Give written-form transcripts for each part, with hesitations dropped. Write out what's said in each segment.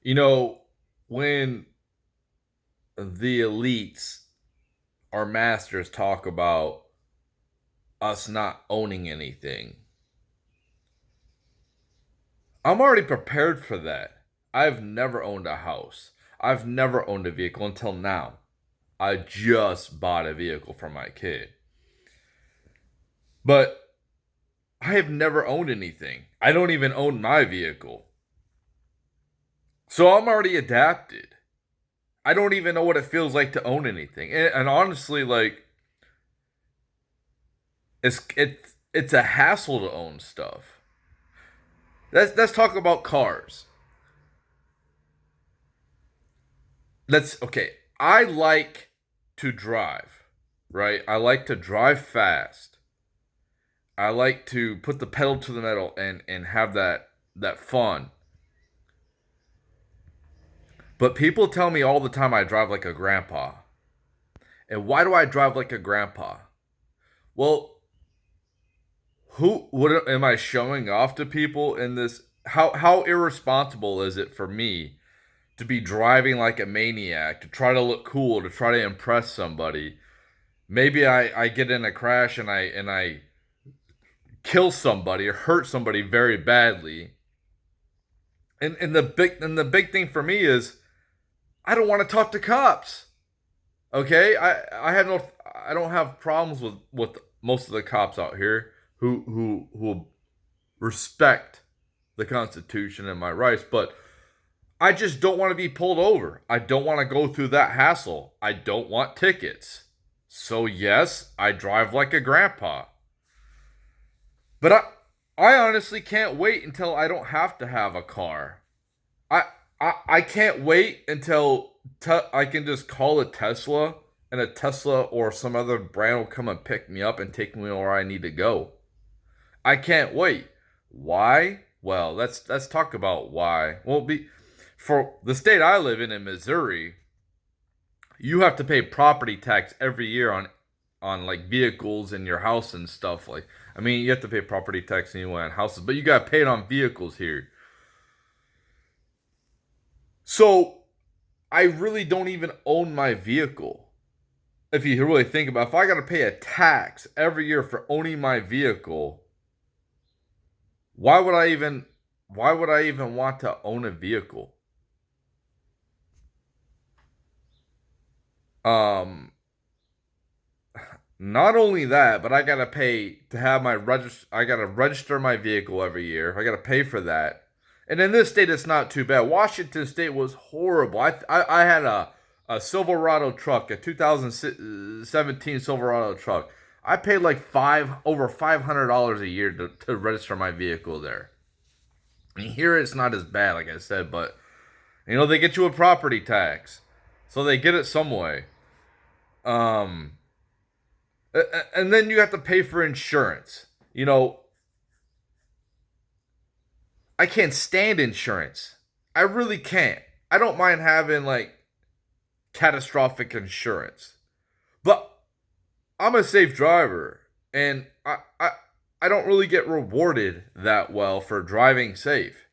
You know, when the elites, our masters, talk about us not owning anything, I'm already prepared for that. I've never owned a house. I've never owned a vehicle until now. I just bought a vehicle for my kid. But I have never owned anything. I don't even own my vehicle. So I'm already adapted. I don't even know what it feels like to own anything. And honestly, like it's a hassle to own stuff. Let's talk about cars. Let's okay. I like to drive, right? I like to drive fast. I like to put the pedal to the metal and have that fun. But people tell me all the time I drive like a grandpa. And why do I drive like a grandpa? Well, who what am I showing off to people in this? How irresponsible is it for me to be driving like a maniac, to try to look cool, to try to impress somebody? Maybe I get in a crash and I kill somebody or hurt somebody very badly. And the big thing for me is I don't want to talk to cops. Okay? I don't have problems with most of the cops out here who respect the Constitution and my rights, but I just don't want to be pulled over. I don't want to go through that hassle. I don't want tickets. So yes, I drive like a grandpa. But I honestly can't wait until I don't have to have a car. I I can't wait until I can just call a Tesla and a Tesla or some other brand will come and pick me up and take me where I need to go. I can't wait. Why? Well, let's talk about why. Well, be for the state I live in Missouri, you have to pay property tax every year on like vehicles in your house and stuff. Like, I mean, you have to pay property tax anyway on houses, but you got to pay it on vehicles here. So I really don't even own my vehicle. If you really think about it, if I got to pay a tax every year for owning my vehicle, why would I even want to own a vehicle? Um Not only that, but I got to pay to have my register I got to register my vehicle every year. I got to pay for that. And in this state it's not too bad. Washington state was horrible. I had a Silverado truck, a 2017 Silverado truck. I paid like over $500 a year to register my vehicle there. And here it's not as bad, like I said, but they get you a property tax, so they get it some way. Um, and then you have to pay for insurance. You know, I can't stand insurance. I really can't. I don't mind having like catastrophic insurance, but I'm a safe driver, and I don't really get rewarded that well for driving safe.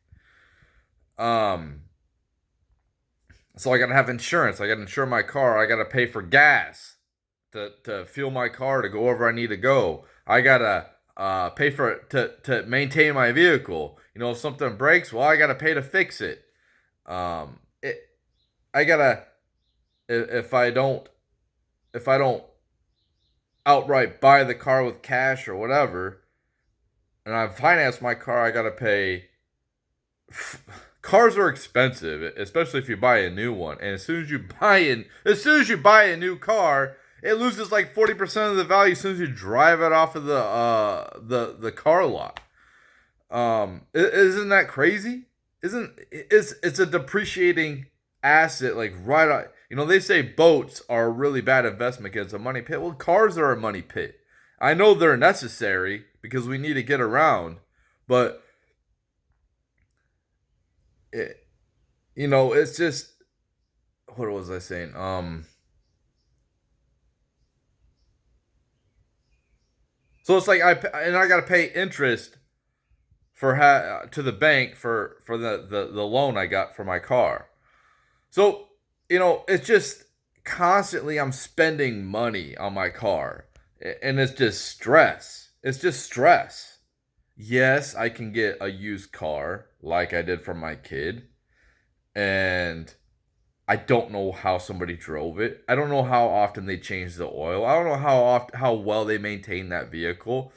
Um, so I gotta have insurance. I gotta insure my car. I gotta pay for gas to fuel my car to go wherever I need to go. I gotta pay for it to maintain my vehicle. If something breaks, well, I gotta pay to fix it. It I gotta if I don't outright buy the car with cash or whatever, and I finance my car, I gotta pay. Cars are expensive, especially if you buy a new one. And as soon as you buy a new car, it loses like 40% of the value as soon as you drive it off of the car lot. Isn't that crazy? Isn't it's a depreciating asset like right on, they say boats are a really bad investment because it's a money pit. Well, cars are a money pit. I know they're necessary because we need to get around, but it, it's just what was I saying? So it's like I got to pay interest to the bank for the loan I got for my car. So, it's just constantly I'm spending money on my car. And it's just stress. It's just stress. Yes, I can get a used car like I did for my kid. And I don't know how somebody drove it. I don't know how often they change the oil. I don't know how well they maintain that vehicle.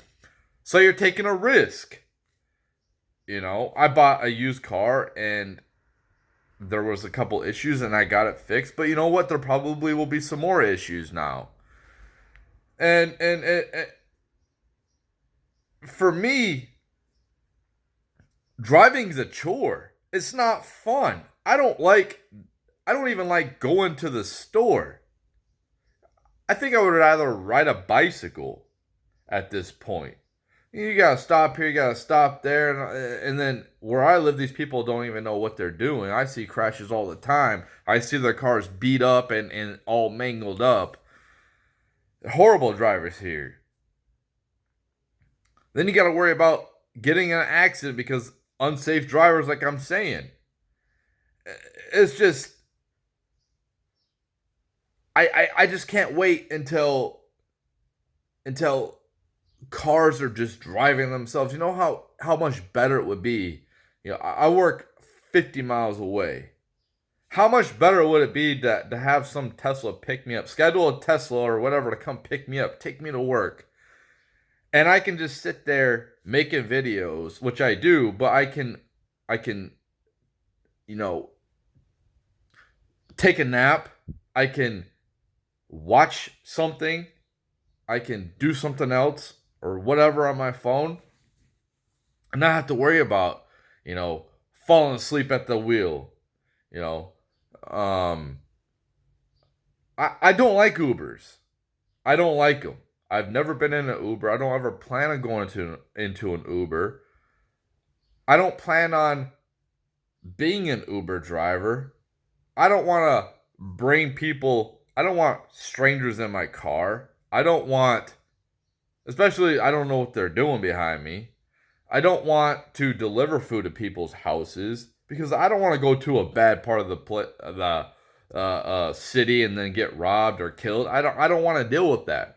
So you're taking a risk. I bought a used car and there was a couple issues and I got it fixed, but you know what? There probably will be some more issues now. And for me, driving is a chore. It's not fun. I don't even like going to the store. I think I would rather ride a bicycle at this point. You gotta stop here, you gotta stop there, and then where I live, these people don't even know what they're doing. I see crashes all the time. I see their cars beat up and all mangled up. Horrible drivers here. Then you gotta worry about getting in an accident because unsafe drivers, like I'm saying. It's just I just can't wait until cars are just driving themselves. You know how much better it would be. I work 50 miles away. How much better would it be to have some Tesla pick me up, schedule a Tesla or whatever to come pick me up, take me to work, and I can just sit there making videos, which I do, but I can you know take a nap, I can watch something, I can do something else or whatever on my phone and not have to worry about, falling asleep at the wheel. You know, um, I don't like Ubers. I don't like them. I've never been in an Uber. I don't ever plan on going into an Uber. I don't plan on being an Uber driver. I don't want to bring people, I don't want strangers in my car. I don't want, especially, I don't know what they're doing behind me. I don't want to deliver food to people's houses because I don't want to go to a bad part of the city and then get robbed or killed. I don't want to deal with that.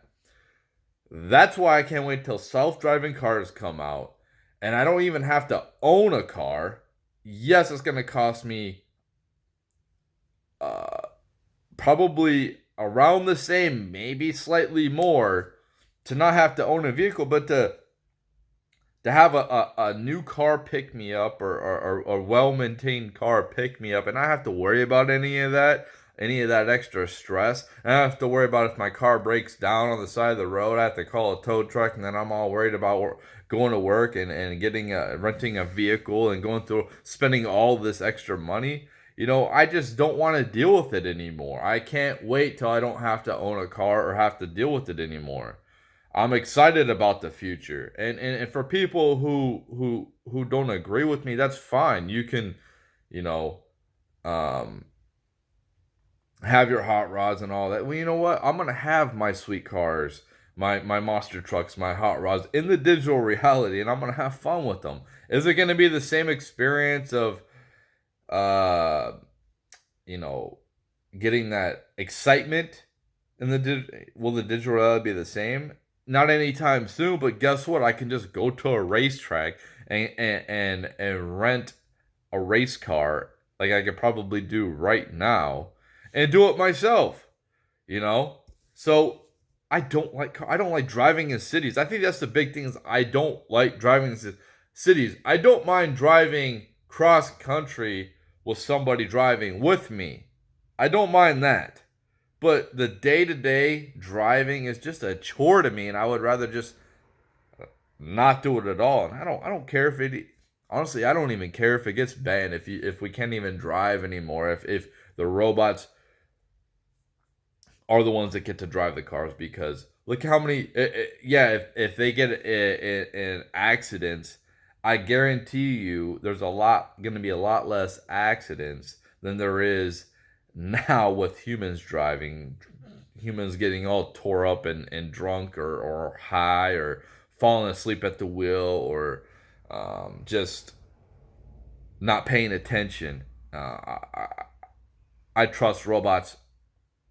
That's why I can't wait till self-driving cars come out, and I don't even have to own a car. Yes, it's going to cost me uh, probably around the same, maybe slightly more, to not have to own a vehicle, but to have a new car pick me up or a well maintained car pick me up and not have to worry about any of that extra stress. I don't have to worry about if my car breaks down on the side of the road. I have to call a tow truck and then I'm all worried about going to work and renting a vehicle and going through spending all this extra money. I just don't want to deal with it anymore. I can't wait till I don't have to own a car or have to deal with it anymore. I'm excited about the future. And for people who don't agree with me, that's fine. You can, you know, um have your hot rods and all that. Well, you know what? I'm gonna have my sweet cars, my monster trucks, my hot rods in the digital reality, and I'm gonna have fun with them. Is it gonna be the same experience of, uh, you know, getting that excitement in will the digital reality be the same? Not anytime soon. But guess what? I can just go to a racetrack and rent a race car like I could probably do right now and do it myself, you know? So I don't like driving in cities. I think that's the big thing is I don't like driving in cities. I don't mind driving cross country with somebody driving with me. I don't mind that. But the day-to-day driving is just a chore to me and I would rather just not do it at all. And I don't care if it honestly, I don't even care if it gets banned if we can't even drive anymore. If the robots are the ones that get to drive the cars because look how many yeah, if they get in accidents, I guarantee you there's going to be a lot less accidents than there is now with humans driving, humans getting all tore up and drunk or high or falling asleep at the wheel or just not paying attention. I trust robots,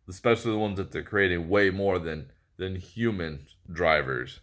especially the ones that they're creating, way more than human drivers.